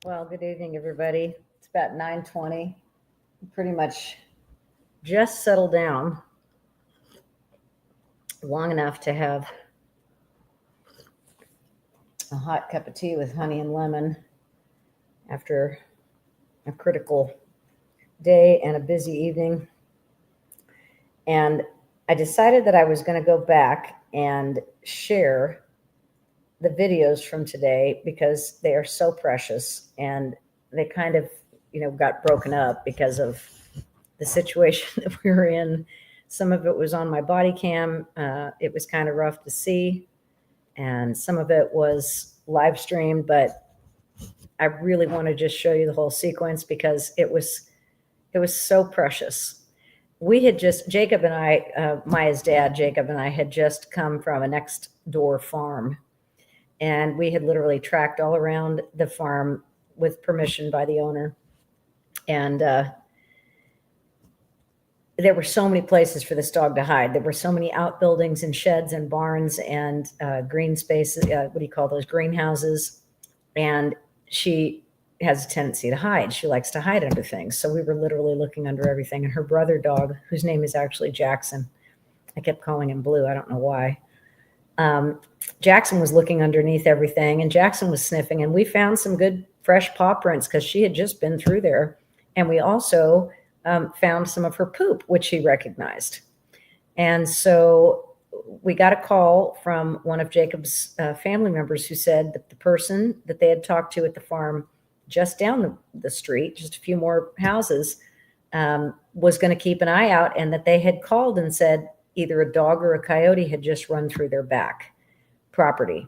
Well, good evening, everybody. It's about 9:20. Pretty much just settled down long enough to have a hot cup of tea with honey and lemon after a critical day and a busy evening. And I decided that I was going to go back and share the videos from today because they are so precious, and they kind of, got broken up because of the situation that we were in. Some of it was on my body cam. It was kind of rough to see, and some of it was live streamed, but I really want to just show you the whole sequence because it was so precious. We had just, Jacob and I, Maya's dad, Jacob and I had just come from a next door farm, and we had literally tracked all around the farm with permission by the owner. And there were so many places for this dog to hide. There were so many outbuildings and sheds and barns and green spaces. What do you call those? Greenhouses. And she has a tendency to hide. She likes to hide under things. So we were literally looking under everything. And her brother dog, whose name is actually Jackson, I kept calling him Blue. I don't know why. Jackson was looking underneath everything, and Jackson was sniffing. And we found some good fresh paw prints because she had just been through there. And we also found some of her poop, which she recognized. And so we got a call from one of Jacob's family members who said that the person that they had talked to at the farm just down the street, just a few more houses, was going to keep an eye out, and that they had called and said either a dog or a coyote had just run through their back property.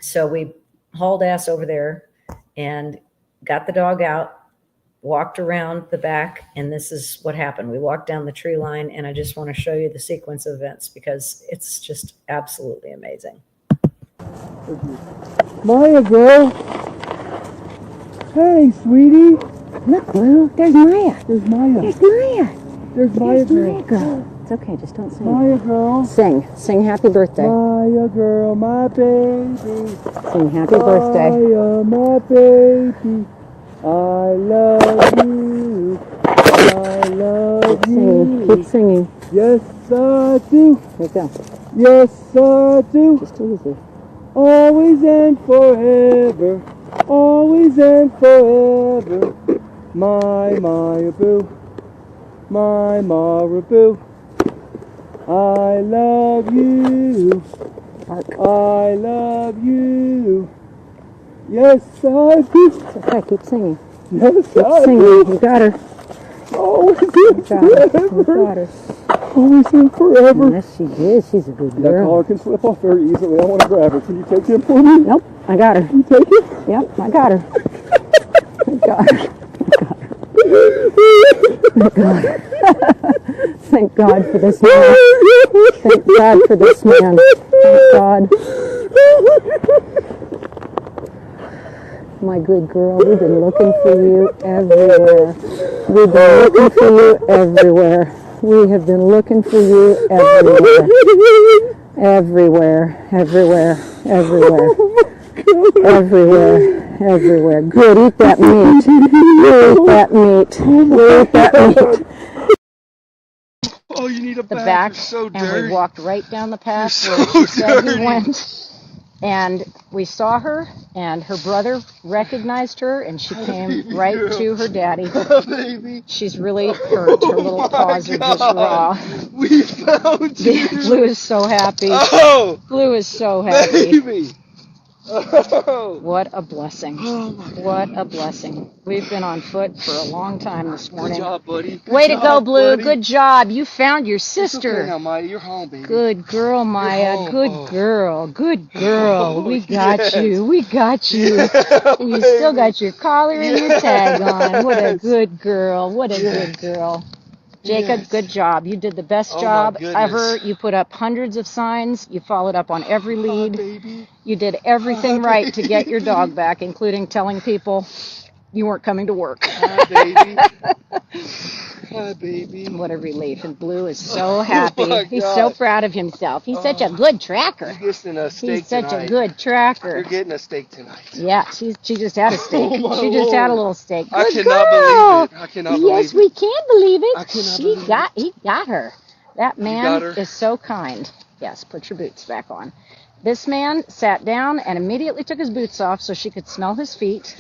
So we hauled ass over there and got the dog out, walked around the back, and this is what happened. We walked down the tree line, and I just want to show you the sequence of events because it's just absolutely amazing. Maya, girl. Hey, sweetie. Look, Blue, there's Maya. There's Maya. There's Maya. There's Maya, girl. Maya, girl. It's okay, just don't sing. Maya, girl. Sing happy birthday. Maya, girl, my baby. Sing happy birthday. Maya, my baby. I love you. I love you. Keep singing. Yes, I do. Here you go. Yes, I do. Just easy. Always and forever. Always and forever. My Maya boo. My Marabou. I love you. Bark. I love you. Yes, I do. It's okay, keep singing. Yes, Keep I singing. do. You got her. Always and You got her. You forever. got her. Always and forever. Yes, she is. She's a good That girl. collar can slip off very easily. I want to grab her. Can you take him for me? Nope, I got her. You take it? Yep, I got her. I got her. Thank God. Thank God for this man. Thank God for this man. Thank God. My good girl, we've been looking for you everywhere. We've been looking for you everywhere. We have been looking for you everywhere. Everywhere, everywhere, everywhere. Everywhere, everywhere. Good, eat that meat. Eat that meat. Eat that meat. Oh, you need a The bag. back, You're so and dirty. we walked right down the path You're where so she said dirty. we went. And we saw her, and her brother recognized her, and she came right to her daddy. Baby. She's really hurt. Her little paws are just raw. We found you. Blue is so happy. Oh, Blue is so happy. baby. Oh. What a blessing. Oh my God. What a blessing. We've been on foot for a long time this morning. Good job, buddy. Good Way to job, go, Blue. buddy. Good job. You found your It's sister. okay now, Maya. You're home, baby. Good girl, Maya. home. Good Oh. girl. Good girl. Oh, We got yes. you. We got you. Yeah, You still baby. got your collar and your tag on. What a Yes. good girl. What a Yes. good girl. Jacob, Yes. good job. You did the best Oh, my job goodness. ever. You put up hundreds of signs. You followed up on every lead. Baby. You did everything right to get your dog back, including telling people you weren't coming to work. Hi, baby. Hi, baby. What a relief. And Blue is so Oh happy. my He's so gosh. proud of himself. He's such a Oh, good tracker. you're getting a steak He's such tonight. a good tracker. You're getting a steak tonight. Yeah, she just had a steak. Oh my She just had a Lord. little steak. I Good cannot girl. believe it. I cannot Yes, believe we it. can believe it. I cannot believe it. He got her. That You man got her? is so kind. Yes, put your boots back on. This man sat down and immediately took his boots off so she could smell his feet,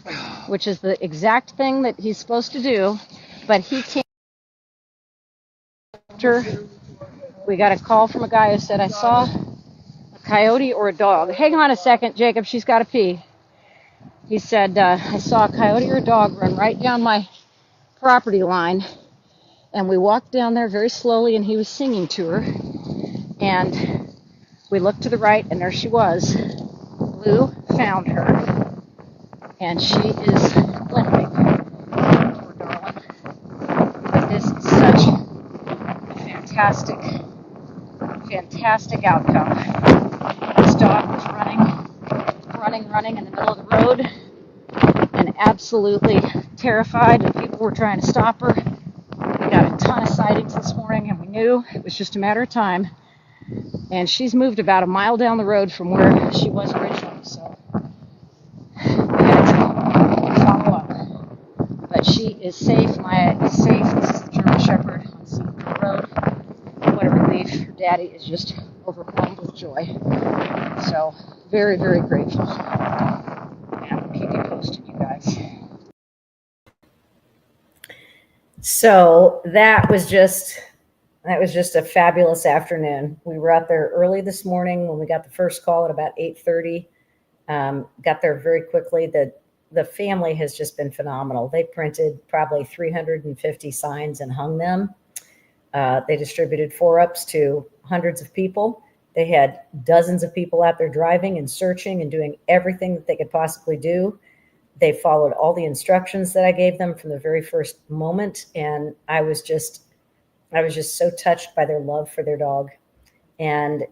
which is the exact thing that he's supposed to do. But he can't. We got a call from a guy who said, I saw a coyote or a dog. Hang on a second, Jacob. She's got to pee. He said, I saw a coyote or a dog run right down my property line. And we walked down there very slowly, and he was singing to her. And we looked to the right, and there she was. Blue found her, and she is limping. Poor darling. This is such a fantastic outcome. This dog was running in the middle of the road, and absolutely terrified, and people were trying to stop her. We got a ton of sightings this morning, and we knew it was just a matter of time. And she's moved about a mile down the road from where she was originally, so we had to follow up. But she is safe. Maya is safe. This is the German Shepherd on Seaton Road. What a relief. Her daddy is just overwhelmed with joy. So very, very grateful. And I'll keep you posted, you guys. So that was just a fabulous afternoon. We were out there early this morning when we got the first call at about 8:30. Got there very quickly. The family has just been phenomenal. They printed probably 350 signs and hung them. They distributed 4-ups to hundreds of people. They had dozens of people out there driving and searching and doing everything that they could possibly do. They followed all the instructions that I gave them from the very first moment. And I was just so touched by their love for their dog. And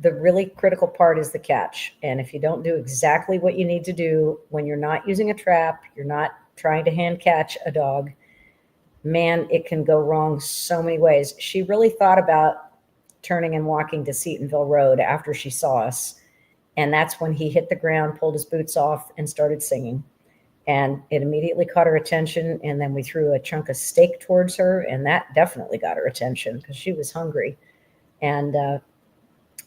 the really critical part is the catch. And if you don't do exactly what you need to do when you're not using a trap, you're not trying to hand catch a dog, man, it can go wrong so many ways. She really thought about turning and walking to Seatonville Road after she saw us. And that's when he hit the ground, pulled his boots off, and started singing. And it immediately caught her attention. And then we threw a chunk of steak towards her, and that definitely got her attention because she was hungry. And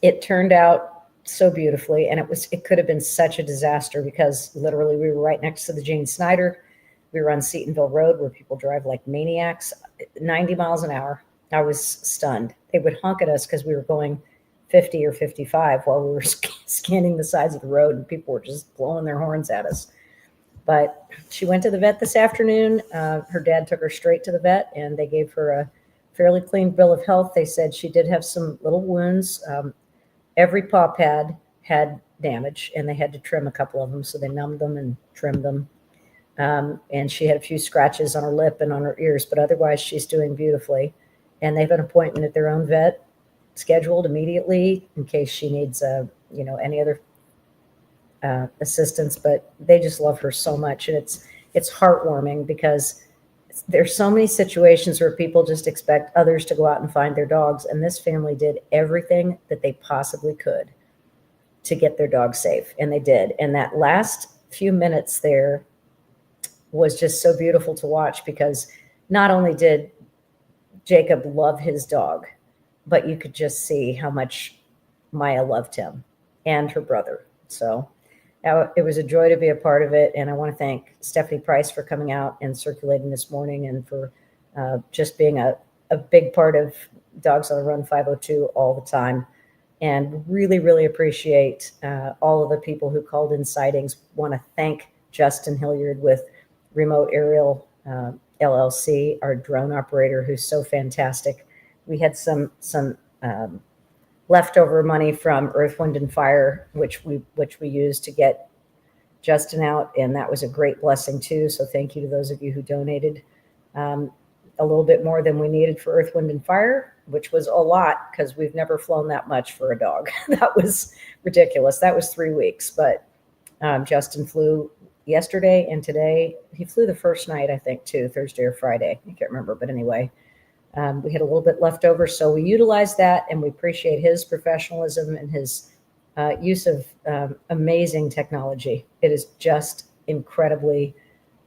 it turned out so beautifully. And it could have been such a disaster because literally we were right next to the Jane Snyder. We were on Seatonville Road where people drive like maniacs, 90 miles an hour. I was stunned. They would honk at us because we were going 50 or 55 while we were scanning the sides of the road, and people were just blowing their horns at us. But she went to the vet this afternoon. Her dad took her straight to the vet, and they gave her a fairly clean bill of health. They said she did have some little wounds. Every paw pad had damage, and they had to trim a couple of them. So they numbed them and trimmed them. And she had a few scratches on her lip and on her ears, but otherwise she's doing beautifully. And they have an appointment at their own vet scheduled immediately in case she needs, any other assistance. But they just love her so much, and it's heartwarming because there's so many situations where people just expect others to go out and find their dogs, and this family did everything that they possibly could to get their dog safe, and they did. And that last few minutes there was just so beautiful to watch because not only did Jacob love his dog, but you could just see how much Maya loved him and her brother. So it was a joy to be a part of it. And I want to thank Stephanie Price for coming out and circulating this morning, and for just being a big part of Dogs on the Run 502 all the time. And really, really appreciate all of the people who called in sightings. Want to thank Justin Hilliard with Remote Aerial LLC, our drone operator, who's so fantastic. We had some leftover money from Earth, Wind, and Fire, which we used to get Justin out, and that was a great blessing too. So thank you to those of you who donated a little bit more than we needed for Earth, Wind, and Fire, which was a lot because we've never flown that much for a dog. That was ridiculous. That was 3 weeks, but Justin flew yesterday and today. He flew the first night, I think, too, Thursday or Friday. I can't remember, but anyway, we had a little bit left over, so we utilized that, and we appreciate his professionalism and his use of amazing technology. It is just incredibly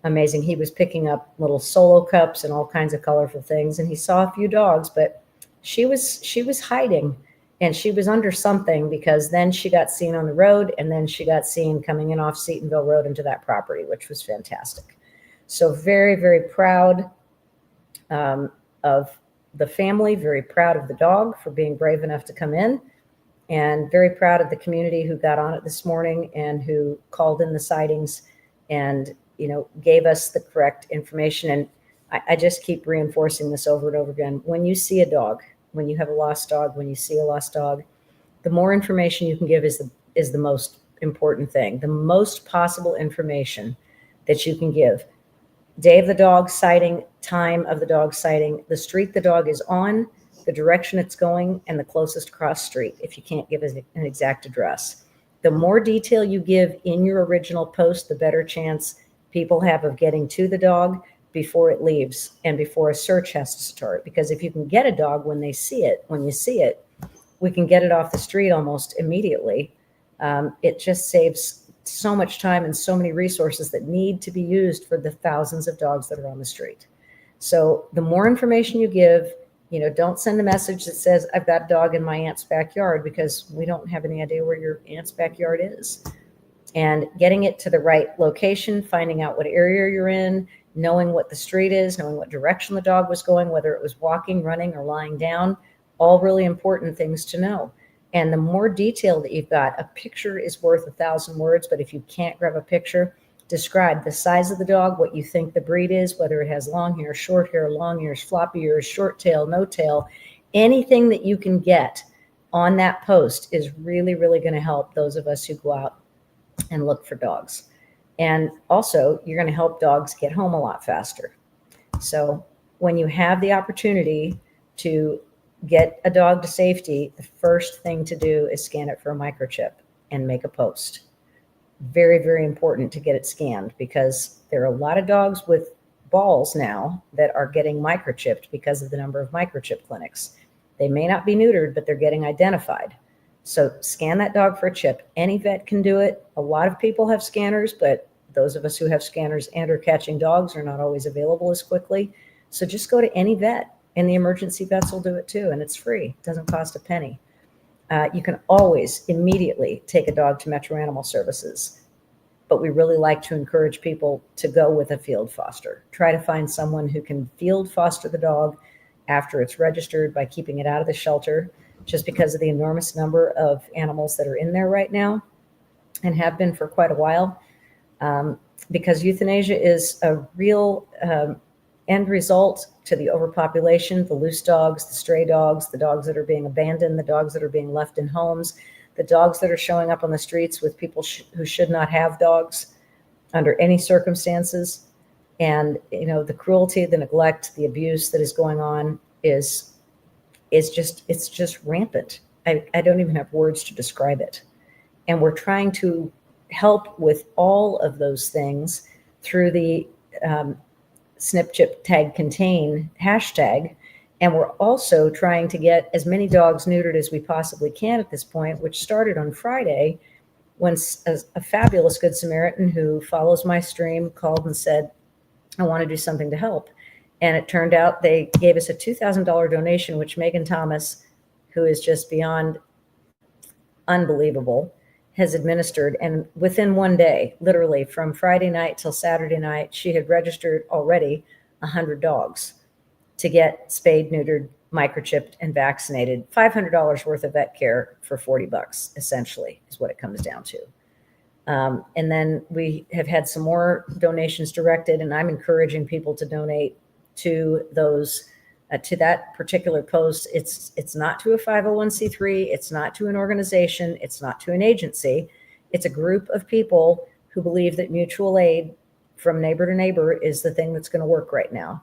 amazing. He was picking up little solo cups and all kinds of colorful things, and he saw a few dogs, but she was hiding, and she was under something, because then she got seen on the road, and then she got seen coming in off Seatonville Road into that property, which was fantastic. So very, very proud of the family, very proud of the dog for being brave enough to come in, and very proud of the community who got on it this morning and who called in the sightings and, gave us the correct information. And I just keep reinforcing this over and over again. When you see a dog, when you have a lost dog, when you see a lost dog, the more information you can give is the most important thing. The most possible information that you can give. Day of the dog sighting, time of the dog sighting, the street the dog is on, the direction it's going, and the closest cross street, if you can't give an exact address. The more detail you give in your original post, the better chance people have of getting to the dog before it leaves and before a search has to start. Because if you can get a dog when you see it, we can get it off the street almost immediately. It just saves so much time and so many resources that need to be used for the thousands of dogs that are on the street. So the more information you give, don't send a message that says, I've got a dog in my aunt's backyard, because we don't have any idea where your aunt's backyard is. And getting it to the right location, finding out what area you're in, knowing what the street is, knowing what direction the dog was going, whether it was walking, running, or lying down, all really important things to know. And the more detail that you've got, a picture is worth 1,000 words, but if you can't grab a picture, describe the size of the dog, what you think the breed is, whether it has long hair, short hair, long ears, floppy ears, short tail, no tail. Anything that you can get on that post is really, really going to help those of us who go out and look for dogs. And also, you're going to help dogs get home a lot faster. So when you have the opportunity to get a dog to safety, the first thing to do is scan it for a microchip and make a post. Very, very important to get it scanned, because there are a lot of dogs with balls now that are getting microchipped because of the number of microchip clinics. They may not be neutered, but they're getting identified. So scan that dog for a chip. Any vet can do it. A lot of people have scanners, but those of us who have scanners and are catching dogs are not always available as quickly. So just go to any vet, and the emergency vets will do it too, and it's free. It doesn't cost a penny. You can always immediately take a dog to Metro Animal Services, but we really like to encourage people to go with a field foster. Try to find someone who can field foster the dog after it's registered by keeping it out of the shelter, just because of the enormous number of animals that are in there right now and have been for quite a while. Because euthanasia is a real end result to the overpopulation, the loose dogs, the stray dogs, the dogs that are being abandoned, the dogs that are being left in homes, the dogs that are showing up on the streets with people who should not have dogs under any circumstances. And, the cruelty, the neglect, the abuse that is going on is just rampant. I don't even have words to describe it. And we're trying to help with all of those things through the snip, chip, tag, contain hashtag. And we're also trying to get as many dogs neutered as we possibly can at this point, which started on Friday when a fabulous Good Samaritan who follows my stream called and said, I want to do something to help. And it turned out they gave us a $2,000 donation, which Megan Thomas, who is just beyond unbelievable, has administered. And within one day, literally from Friday night till Saturday night, she had registered already 100 dogs to get spayed, neutered, microchipped, and vaccinated. $500 worth of vet care for $40, essentially, is what it comes down to. And then we have had some more donations directed, and I'm encouraging people to donate to those, to that particular post. It's not to a 501c3. It's not to an organization. It's not to an agency. It's a group of people who believe that mutual aid from neighbor to neighbor is the thing that's going to work right now.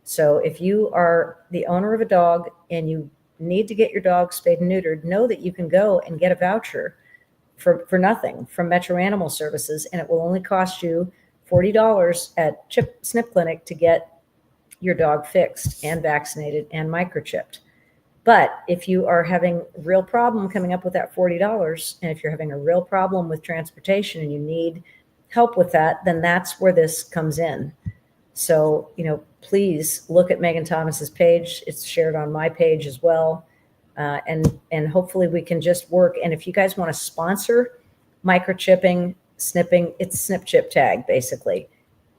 So if you are the owner of a dog and you need to get your dog spayed and neutered, know that you can go and get a voucher for nothing from Metro Animal Services, and it will only cost you $40 at Snip Clinic to get your dog fixed and vaccinated and microchipped. But if you are having a real problem coming up with that $40, and if you're having a real problem with transportation and you need help with that, then that's where this comes in. So, please look at Megan Thomas's page. It's shared on my page as well. And hopefully we can just work. And if you guys want to sponsor microchipping, snipping, it's snip chip tag, basically.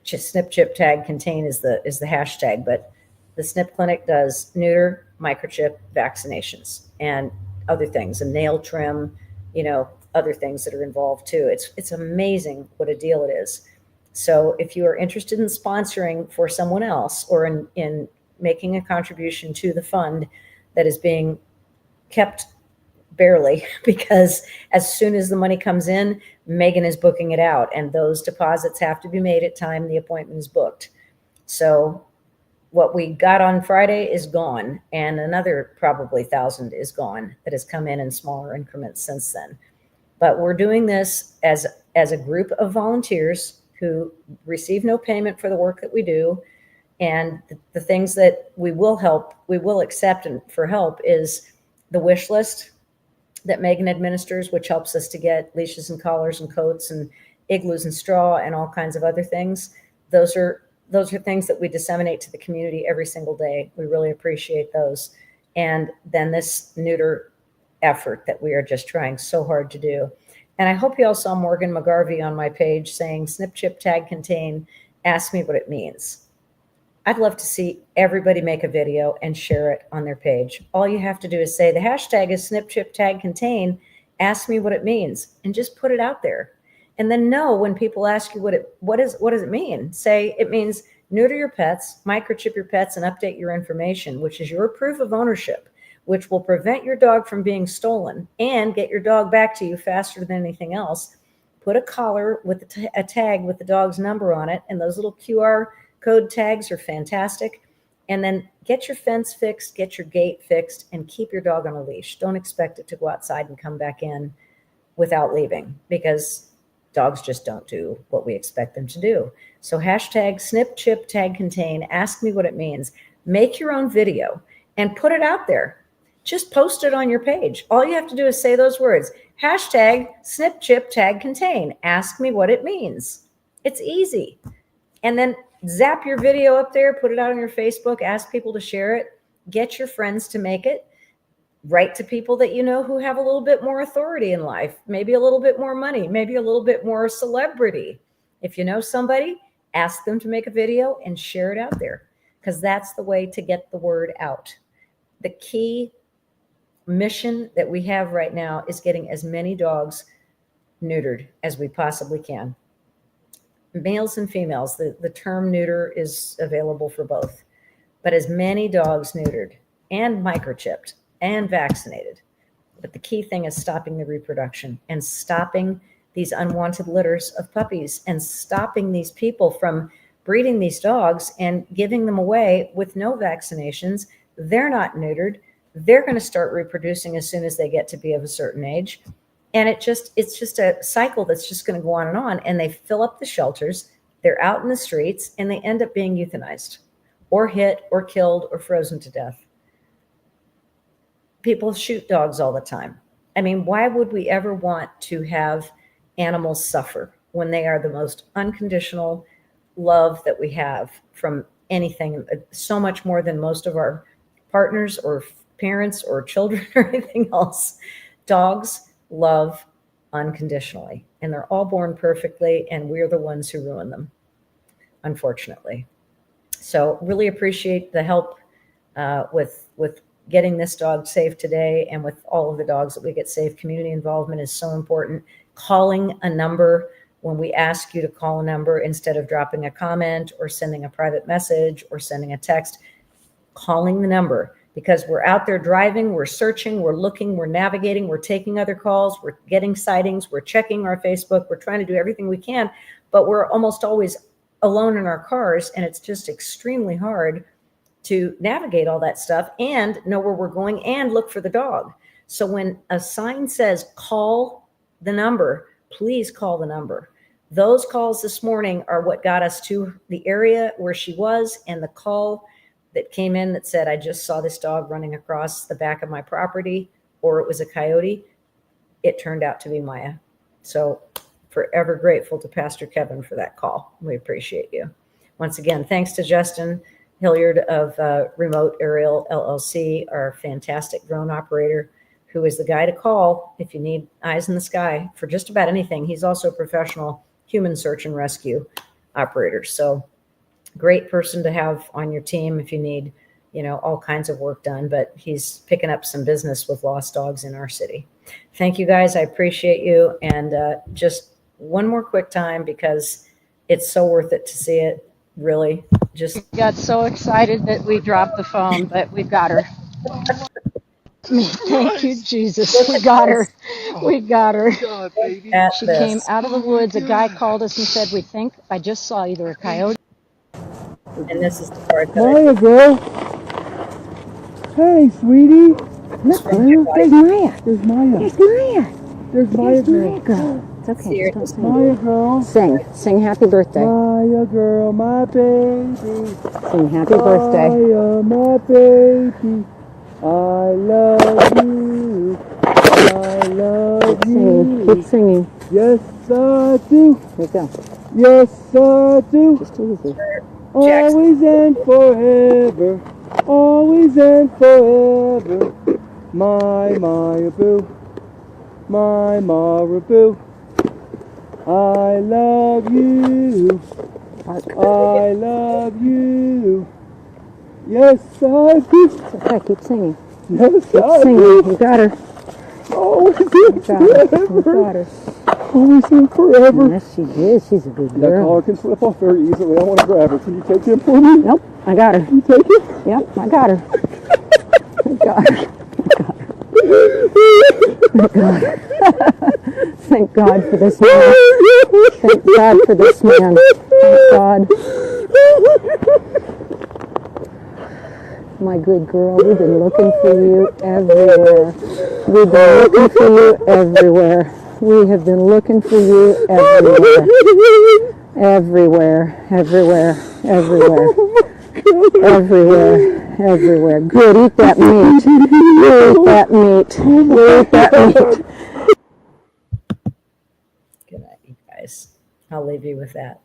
Just snip chip tag contain is the hashtag, but the Snip Clinic does neuter, microchip, vaccinations, and other things, and nail trim, other things that are involved too. It's amazing what a deal it is. So if you are interested in sponsoring for someone else, or in making a contribution to the fund that is being kept barely, because as soon as the money comes in, Megan is booking it out, and those deposits have to be made at time the appointment is booked. So what we got on Friday is gone, and another probably 1,000 is gone that has come in smaller increments since then. But we're doing this as a group of volunteers who receive no payment for the work that we do. And the things that we will accept and for help is the wish list that Megan administers, which helps us to get leashes and collars and coats and igloos and straw and all kinds of other things. Those are things that we disseminate to the community every single day. We really appreciate those. And then this neuter effort that we are just trying so hard to do. And I hope you all saw Morgan McGarvey on my page saying, snip, chip, tag, contain, ask me what it means. I'd love to see everybody make a video and share it on their page. All you have to do is say the hashtag is snip, chip, tag, contain, ask me what it means, and just put it out there. And then know when people ask you what does it mean? Say it means neuter your pets, microchip your pets, and update your information, which is your proof of ownership, which will prevent your dog from being stolen and get your dog back to you faster than anything else. Put a collar with a tag with the dog's number on it, and those little QR code tags are fantastic. And then get your fence fixed, get your gate fixed, and keep your dog on a leash. Don't expect it to go outside and come back in without leaving, because dogs just don't do what we expect them to do. So hashtag snip, chip, tag, contain, ask me what it means. Make your own video and put it out there. Just post it on your page. All you have to do is say those words, hashtag snip, chip, tag, contain, ask me what it means. It's easy. And then zap your video up there, put it out on your Facebook, ask people to share it, get your friends to make it, write to people that you know who have a little bit more authority in life, maybe a little bit more money, maybe a little bit more celebrity. If you know somebody, ask them to make a video and share it out there, because that's the way to get the word out. The key mission that we have right now is getting as many dogs neutered as we possibly can. Males and females, the term neuter is available for both, but as many dogs neutered and microchipped and vaccinated. But the key thing is stopping the reproduction and stopping these unwanted litters of puppies and stopping these people from breeding these dogs and giving them away with no vaccinations. They're not neutered. They're going to start reproducing as soon as they get to be of a certain age. And it's just a cycle that's just going to go on, and they fill up the shelters. They're out in the streets, and they end up being euthanized or hit or killed or frozen to death. People shoot dogs all the time. I mean, why would we ever want to have animals suffer when they are the most unconditional love that we have from anything, so much more than most of our partners or parents or children or anything else? Dogs love unconditionally, and they're all born perfectly, and we're the ones who ruin them, unfortunately. So really appreciate the help with getting this dog safe today, and with all of the dogs that we get safe. Community involvement is so important. Calling a number when we ask you to call a number, instead of dropping a comment or sending a private message or sending a text, calling the number. Because we're out there driving, we're searching, we're looking, we're navigating, we're taking other calls, we're getting sightings, we're checking our Facebook, we're trying to do everything we can, but we're almost always alone in our cars, and it's just extremely hard to navigate all that stuff and know where we're going and look for the dog. So when a sign says call the number. Please call the number. Those calls this morning are what got us to the area where she was, and the call that came in that said, I just saw this dog running across the back of my property, or it was a coyote. It turned out to be Maya. So forever grateful to Pastor Kevin for that call. We appreciate you. Once again, thanks to Justin Hilliard of Remote Aerial LLC, our fantastic drone operator, who is the guy to call if you need eyes in the sky for just about anything. He's also a professional human search and rescue operator. So great person to have on your team if you need, all kinds of work done, but he's picking up some business with lost dogs in our city. Thank you guys. I appreciate you. And just one more quick time, because it's so worth it to see it. Really, just Got so excited that we dropped the phone, but we've got her. Thank you, Jesus. We got her. We got her. God, baby. at She this. came out of the woods. A guy called us and said, we think I just saw either a coyote. And this is the part that Maya, girl. Hey, sweetie. Look, There's Maya. There's Maya. There's Maya. There's Maya, Maya girl. girl. It's okay. Here. Just don't Maya, girl. sing happy birthday. Maya, girl, my baby. Sing happy birthday. Maya, my baby. I love you. I love you. Keep singing. Yes, I do. Here you go. Yes, I do. Just easy. Always and forever. Always and forever. My Marabou. My Marabou. I love you. I love you. Yes, I do. It's okay. Keep singing. Yes, Keep I singing. do. You got her. Always and You got her. You forever. got her. Always and forever. Yes, she is. She's a good That girl. collar can slip off very easily. I want to grab her. Can you take him for me? Nope. I got her. You take it? Yep. I got her. I got her. Thank God. Thank God for this man. Thank God for this man. Thank God. My good girl, we've been looking for you everywhere. We've been looking for you everywhere. We have been looking for you everywhere. Everywhere, everywhere, everywhere. Everywhere, everywhere. Good, eat that meat. Eat that meat. Eat that meat. Good night, you guys. I'll leave you with that.